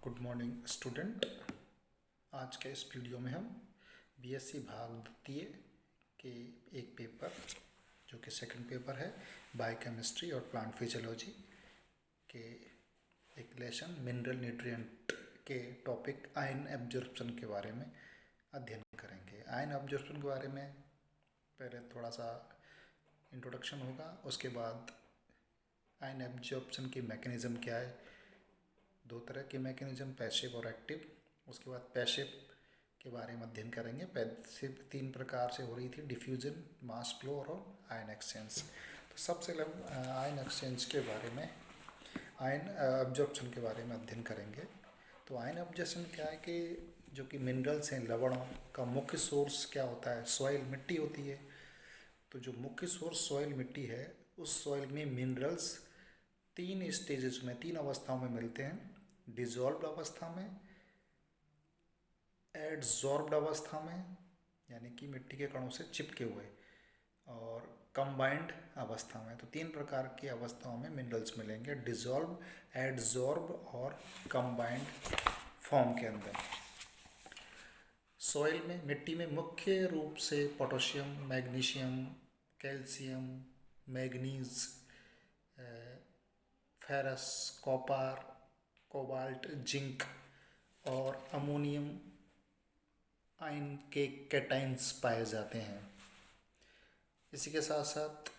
Good morning student. आज के इस वीडियो में हम बीएससी भाग द्वितीय के एक पेपर जो कि सेकंड पेपर है बायोकेमिस्ट्री और प्लांट फिजियोलॉजी के एक लेसन मिनरल न्यूट्रिएंट के टॉपिक आयन एब्जॉर्प्शन के बारे में अध्ययन करेंगे। आयन एब्जॉर्प्शन के बारे में पहले थोड़ा सा इंट्रोडक्शन होगा, उसके बाद आयन एब्जॉर्प्शन की मैकेनिज़्म क्या है। दो तरह के मैकेनिज्म, पैसिव और एक्टिव। उसके बाद पैसिव के बारे में अध्ययन करेंगे। पैसिव तीन प्रकार से हो रही थी, डिफ्यूजन, मास फ्लो और आयन एक्सचेंज। तो सबसे आयन एक्सचेंज के बारे में, आयन एब्जॉर्प्शन के बारे में अध्ययन करेंगे। तो आयन एब्जॉर्प्शन क्या है कि जो कि मिनरल्स हैं, लवणों का मुख्य सोर्स क्या होता है, सॉइल, मिट्टी होती है। तो जो मुख्य सोर्स सॉइल, मिट्टी है, उस सॉइल में मिनरल्स तीन स्टेजेस में, तीन अवस्थाओं में मिलते हैं। डिजॉल्व्ड अवस्था में, एडजॉर्ब्ड अवस्था में यानी कि मिट्टी के कणों से चिपके हुए, और कंबाइंड अवस्था में। तो तीन प्रकार की अवस्थाओं में मिनरल्स मिलेंगे, डिजॉल्व, एडजॉर्ब और कंबाइंड फॉर्म के अंदर। सॉइल में, मिट्टी में मुख्य रूप से potassium, magnesium, calcium, manganese, ferrous, copper, cobalt, zinc और अमोनियम आयन के कैटाइंस पाए जाते हैं। इसी के साथ साथ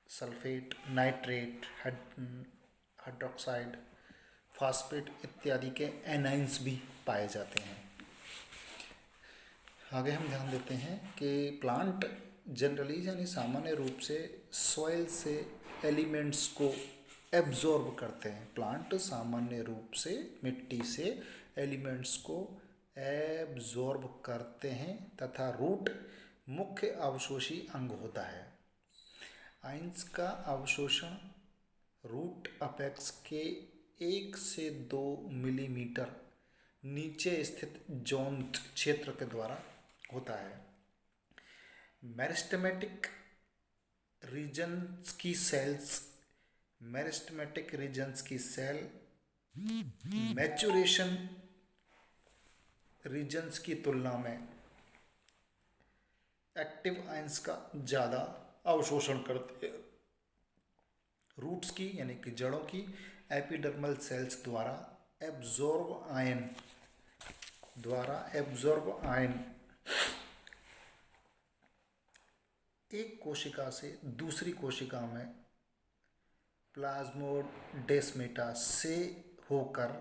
सल्फेट, नाइट्रेट, हाइड्रोक्साइड, फास्फेट इत्यादि के एनाइंस भी पाए जाते हैं। आगे हम ध्यान देते हैं कि प्लांट जनरली यानी सामान्य रूप से सॉइल से एलिमेंट्स को एब्जॉर्ब करते हैं। प्लांट सामान्य रूप से मिट्टी से एलिमेंट्स को एब्जॉर्ब करते हैं तथा रूट मुख्य अवशोषी अंग होता है। आयंस का अवशोषण रूट अपेक्स के 1 से 2 मिलीमीटर नीचे स्थित जोन क्षेत्र के द्वारा होता है। मेरिस्टेमेटिक रीजन्स की सेल्स, मेरिस्टेमेटिक रीजन्स की सेल मैचुरेशन रीजन्स की तुलना में एक्टिव आयंस का ज़्यादा अवशोषण करते हैं। रूट्स की यानी कि जड़ों की एपिडर्मल सेल्स द्वारा एब्जॉर्ब आयन एक कोशिका से दूसरी कोशिका में प्लाज्मोडेस्माटा से होकर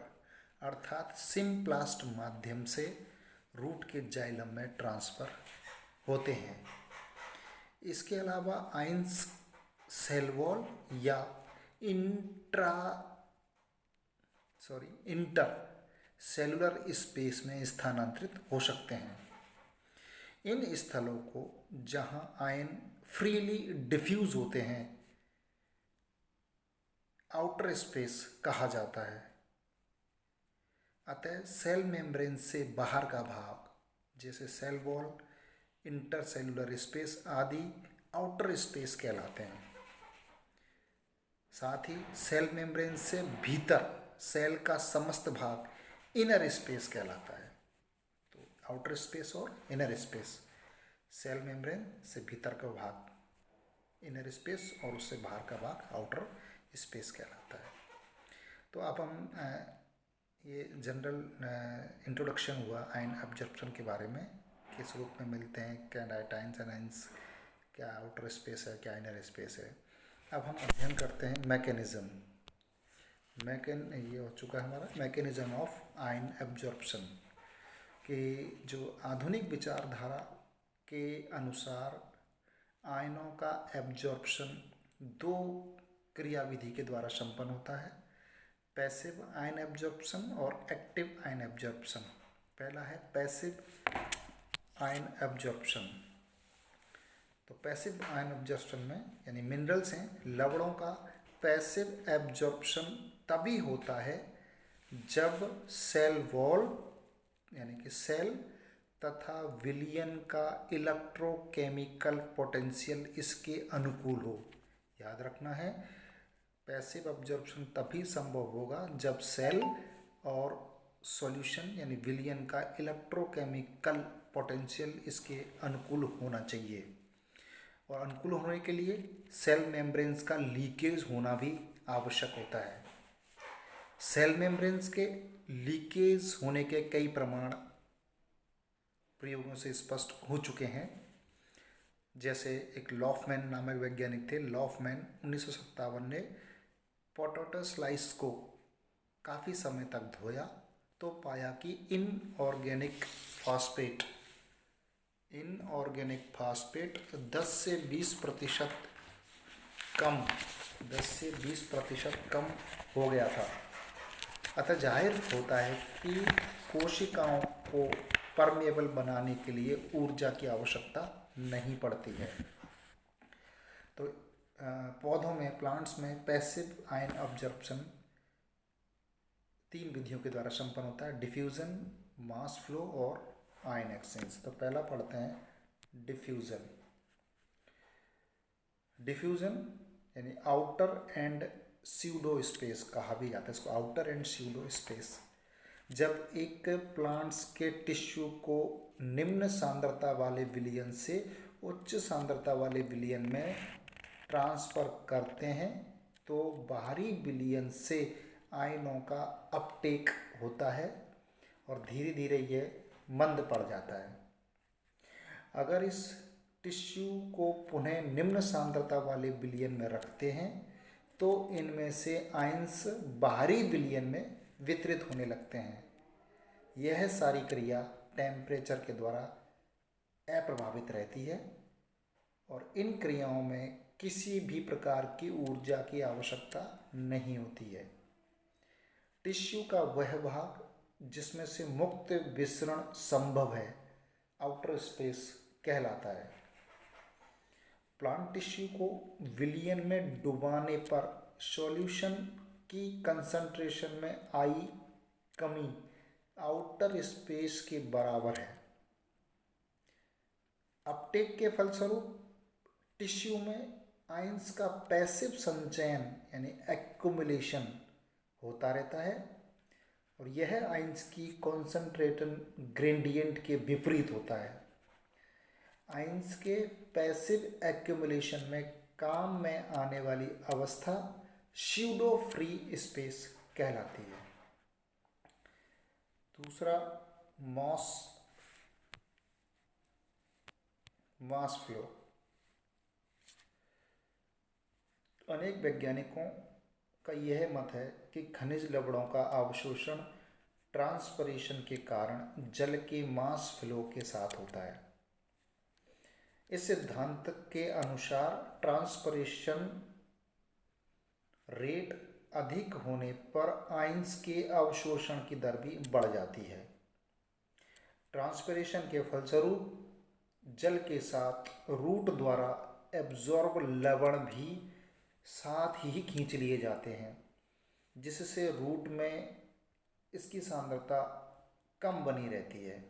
अर्थात सिम्प्लास्ट माध्यम से रूट के जाइलम में ट्रांसफर होते हैं। इसके अलावा आयंस सेल वॉल या इंटर सेलुलर स्पेस में स्थानांतरित हो सकते हैं। इन स्थलों को जहां आयन फ्रीली डिफ्यूज होते हैं आउटर स्पेस कहा जाता है। अतः सेल मेम्ब्रेन से बाहर का भाग जैसे सेल वॉल, इंटरसेलुलर स्पेस आदि आउटर स्पेस कहलाते हैं। साथ ही सेल मेम्ब्रेन से भीतर सेल का समस्त भाग इनर स्पेस कहलाता है। तो आउटर स्पेस और इनर स्पेस, सेल मेम्ब्रेन से भीतर का भाग इनर स्पेस और उससे बाहर का भाग आउटर स्पेस कहलाता है। तो अब हम ये जनरल इंट्रोडक्शन हुआ आयन एब्जॉर्प्शन के बारे में, किस रूप में मिलते हैं, क्या डायटाइंस, एनाइंस, क्या आउटर स्पेस है, क्या इनर स्पेस है। अब हम अध्ययन करते हैं मैकेनिज़्म। ये हो चुका है हमारा मैकेनिज़्म ऑफ आयन एब्जॉर्प्शन कि जो आधुनिक विचारधारा के अनुसार आयनों का एब्जॉर्प्शन 2 क्रियाविधि के द्वारा संपन्न होता है, पैसिव आयन एब्जॉर्प्शन और एक्टिव आयन एब्जॉर्प्शन। पहला है पैसिव आयन एब्जॉर्प्शन। तो पैसिव आयन एब्जॉर्प्शन में यानी मिनरल्स हैं, लवणों का पैसिव एब्जॉर्प्शन तभी होता है जब सेल वॉल यानी कि सेल तथा विलयन का इलेक्ट्रोकेमिकल पोटेंशियल इसके अनुकूल हो। याद रखना है, पैसिव एब्जॉर्प्शन तभी संभव होगा जब सेल और सॉल्यूशन यानी विलयन का इलेक्ट्रोकेमिकल पोटेंशियल इसके अनुकूल होना चाहिए। और अनुकूल होने के लिए सेल मेम्ब्रेन्स का लीकेज होना भी आवश्यक होता है। सेल मेम्ब्रेन्स के लीकेज होने के कई प्रमाण प्रयोगों से स्पष्ट हो चुके हैं। जैसे एक लॉफमैन नामक वैज्ञानिक थे, लॉफमैन 1957 ने पोटैटो स्लाइस को काफ़ी समय तक धोया तो पाया कि इनऑर्गेनिक फास्फेट 10 से 20% कम हो गया था। अतः जाहिर होता है कि कोशिकाओं को परमेबल बनाने के लिए ऊर्जा की आवश्यकता नहीं पड़ती है। तो पौधों में, प्लांट्स में पैसिव आयन अब्जॉर्प्शन 3 विधियों के द्वारा संपन्न होता है, डिफ्यूजन, मास फ्लो और आयन एक्सचेंज। तो पहला पढ़ते हैं डिफ्यूजन। डिफ्यूजन यानी आउटर एंड स्यूडो स्पेस कहा भी जाता है इसको, आउटर एंड स्यूडो स्पेस। जब एक प्लांट्स के टिश्यू को निम्न सांद्रता वाले विलयन से उच्च सांद्रता वाले विलयन में ट्रांसफर करते हैं तो बाहरी विलयन से आयनों का अपटेक होता है और धीरे धीरे ये मंद पड़ जाता है। अगर इस टिश्यू को पुनः निम्न सांद्रता वाले विलयन में रखते हैं तो इनमें से आयंस बाहरी विलयन में वितरित होने लगते हैं। यह सारी क्रिया टेम्परेचर के द्वारा अप्रभावित रहती है और इन क्रियाओं में किसी भी प्रकार की ऊर्जा की आवश्यकता नहीं होती है। टिश्यू का वह भाग जिसमें से मुक्त विसरण संभव है आउटर स्पेस कहलाता है। प्लांट टिश्यू को विलयन में डुबाने पर सॉल्यूशन की कंसंट्रेशन में आई कमी आउटर स्पेस के बराबर है। अपटेक के फलस्वरूप टिश्यू में आयंस का पैसिव संचयन यानी एक्युमुलेशन होता रहता है और यह आयंस की कॉन्सेंट्रेशन ग्रेडियंट के विपरीत होता है। आयंस के पैसिव एक्युमुलेशन में काम में आने वाली अवस्था स्यूडो फ्री स्पेस कहलाती है। दूसरा मास फ्लो। अनेक वैज्ञानिकों का यह मत है कि खनिज लवणों का अवशोषण ट्रांसपरेशन के कारण जल के मास फ्लो के साथ होता है। इस सिद्धांत के अनुसार ट्रांसपरेशन रेट अधिक होने पर आयंस के अवशोषण की दर भी बढ़ जाती है। ट्रांसपरेशन के फलस्वरूप जल के साथ रूट द्वारा एब्जॉर्ब लवण भी साथ ही खींच लिए जाते हैं, जिससे रूट में इसकी सांद्रता कम बनी रहती है।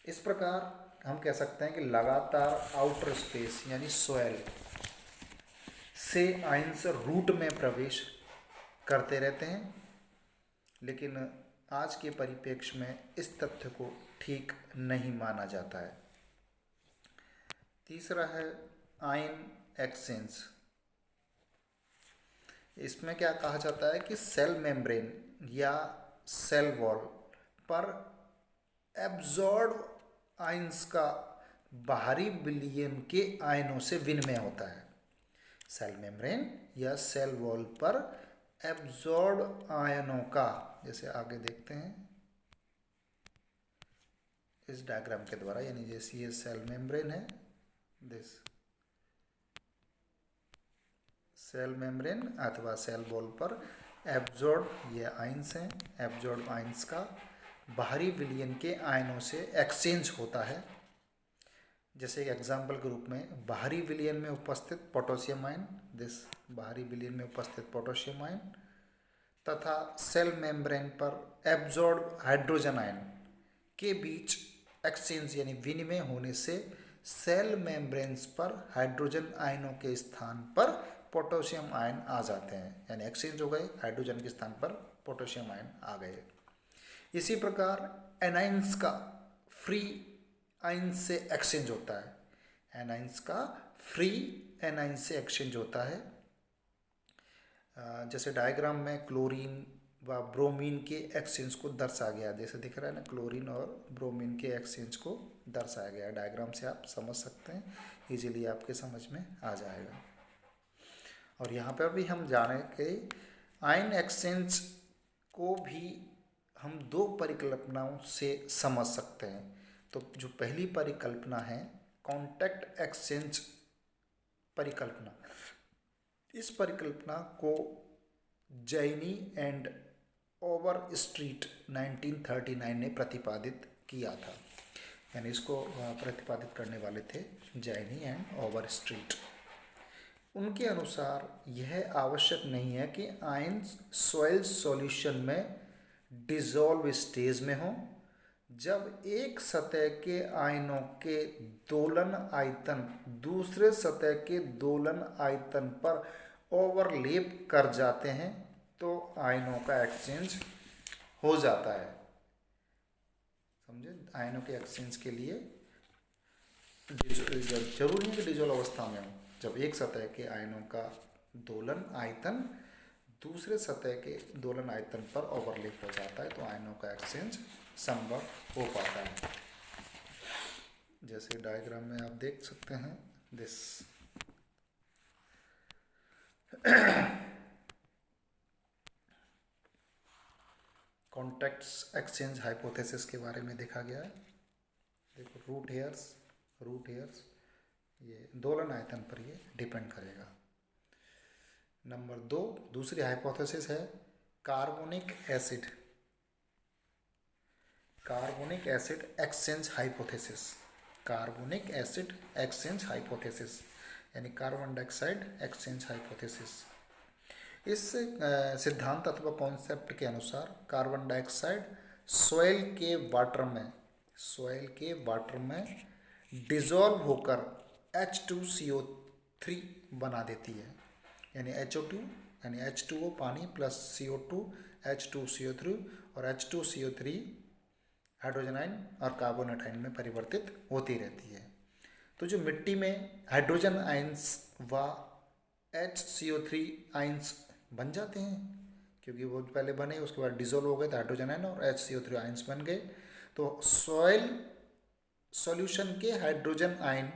इस प्रकार हम कह सकते हैं कि लगातार आउटर स्पेस यानी सोयल से आयंस रूट में प्रवेश करते रहते हैं, लेकिन आज के परिप्रेक्ष्य में इस तथ्य को ठीक नहीं माना जाता है। तीसरा है आयन एक्सचेंज। इसमें क्या कहा जाता है कि सेल मेम्ब्रेन या सेल वॉल पर एब्जॉर्ब आयंस का बाहरी विलयन के आयनों से विनिमय होता है। सेल मेम्ब्रेन या सेल वॉल पर एब्जॉर्ब आयनों का, जैसे आगे देखते हैं इस डायग्राम के द्वारा, यानी जैसे ये सेल मेम्ब्रेन है, दिस सेल मेम्ब्रेन अथवा सेल वॉल पर एब्जॉर्ब ये आयंस हैं, एब्जॉर्ब आयंस का बाहरी विलयन के आयनों से एक्सचेंज होता है। जैसे एग्जाम्पल के रूप में बाहरी विलयन में उपस्थित पोटेशियम आयन, दिस बाहरी विलयन में उपस्थित पोटेशियम आयन तथा सेल मेम्ब्रेन पर एब्जॉर्ब हाइड्रोजन आयन के बीच एक्सचेंज यानी विनिमय होने से सेल मेम्ब्रेन्स पर हाइड्रोजन आयनों के स्थान पर पोटेशियम आयन आ जाते हैं, यानी एक्सचेंज हो गए, हाइड्रोजन के स्थान पर पोटेशियम आयन आ गए। इसी प्रकार एनाइंस का फ्री आयन से एक्सचेंज होता है, एनाइंस का फ्री एनाइन से एक्सचेंज होता है। जैसे डायग्राम में क्लोरीन व ब्रोमीन के एक्सचेंज को दर्शाया गया, जैसे दिख रहा है ना, क्लोरीन और ब्रोमीन के एक्सचेंज को दर्शाया गया है। डायग्राम से आप समझ सकते हैं, इजीली आपके समझ में आ जाएगा। और यहाँ पर भी हम जाने के आयन एक्सचेंज को भी हम दो परिकल्पनाओं से समझ सकते हैं। तो जो पहली परिकल्पना है कॉन्टैक्ट एक्सचेंज परिकल्पना, इस परिकल्पना को जैनी एंड ओवरस्ट्रीट 1939 ने प्रतिपादित किया था, यानी इसको प्रतिपादित करने वाले थे जैनी एंड ओवरस्ट्रीट। उनके अनुसार यह आवश्यक नहीं है कि आयन सॉइल सॉल्यूशन में डिसॉल्व स्टेज में हो। जब एक सतह के आयनों के दोलन आयतन दूसरे सतह के दोलन आयतन पर ओवरलैप कर जाते हैं तो आयनों का एक्सचेंज हो जाता है। समझे, आयनों के एक्सचेंज के लिए जरूरी है कि डिसॉल्व अवस्था में हो। जब एक सतह के आयनों का दोलन आयतन दूसरे सतह के दोलन आयतन पर ओवरलैप हो जाता है तो आयनों का एक्सचेंज संभव हो पाता है। जैसे डायग्राम में आप देख सकते हैं दिस कॉन्टैक्ट्स एक्सचेंज हाइपोथेसिस के बारे में देखा गया है। देखो रूट हेयर्स ये दोलन आयतन पर ये डिपेंड करेगा। नंबर 2 दूसरी हाइपोथेसिस है carbonic acid exchange hypothesis. Carbonic acid exchange hypothesis यानी कार्बन डाइऑक्साइड एक्सचेंज हाइपोथेसिस। इस सिद्धांत अथवा कॉन्सेप्ट के अनुसार कार्बन डाइऑक्साइड सॉइल के वाटर में डिसॉल्व होकर H2CO3 बना देती है, यानी HO2 यानी H2O पानी प्लस CO2 H2CO3 और H2CO3 हाइड्रोजन आयन और कार्बोनेट आयन में परिवर्तित होती रहती है। तो जो मिट्टी में हाइड्रोजन आयंस व HCO3 आयंस बन जाते हैं, क्योंकि वो पहले बने उसके बाद डिसॉल्व हो गए तो हाइड्रोजन आयन और HCO3 आयंस बन गए। तो सॉइल सॉल्यूशन के हाइड्रोजन आयन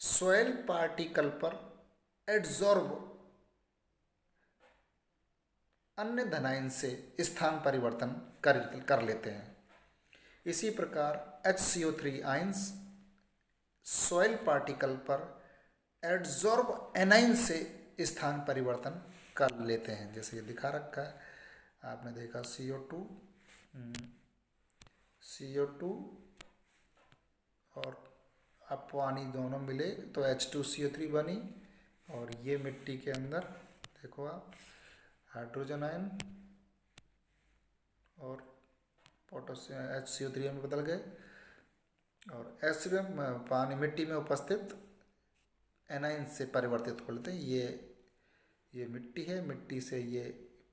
सॉइल पार्टिकल पर एड्सॉर्ब अन्य धनायन से स्थान परिवर्तन कर लेते हैं। इसी प्रकार HCO3 आयंस सॉइल पार्टिकल पर एड्सॉर्ब एनाइन से स्थान परिवर्तन कर लेते हैं। जैसे ये दिखा रखा है, आपने देखा CO2 और अब पानी दोनों मिले तो H2CO3 बनी, और ये मिट्टी के अंदर देखो आप हाइड्रोजन आयन और पोटेशियम HCO3 में बदल गए, और एसिड पानी मिट्टी में उपस्थित एनाइन से परिवर्तित हो लेते हैं। ये मिट्टी है, मिट्टी से ये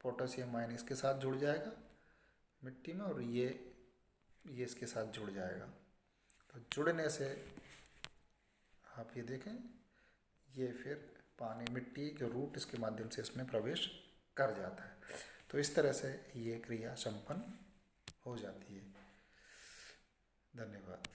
पोटेशियम आयन इसके साथ जुड़ जाएगा मिट्टी में, और ये इसके साथ जुड़ जाएगा। तो जुड़ने से आप ये देखें, ये फिर पानी मिट्टी जो रूट इसके माध्यम से इसमें प्रवेश कर जाता है। तो इस तरह से ये क्रिया संपन्न हो जाती है। धन्यवाद।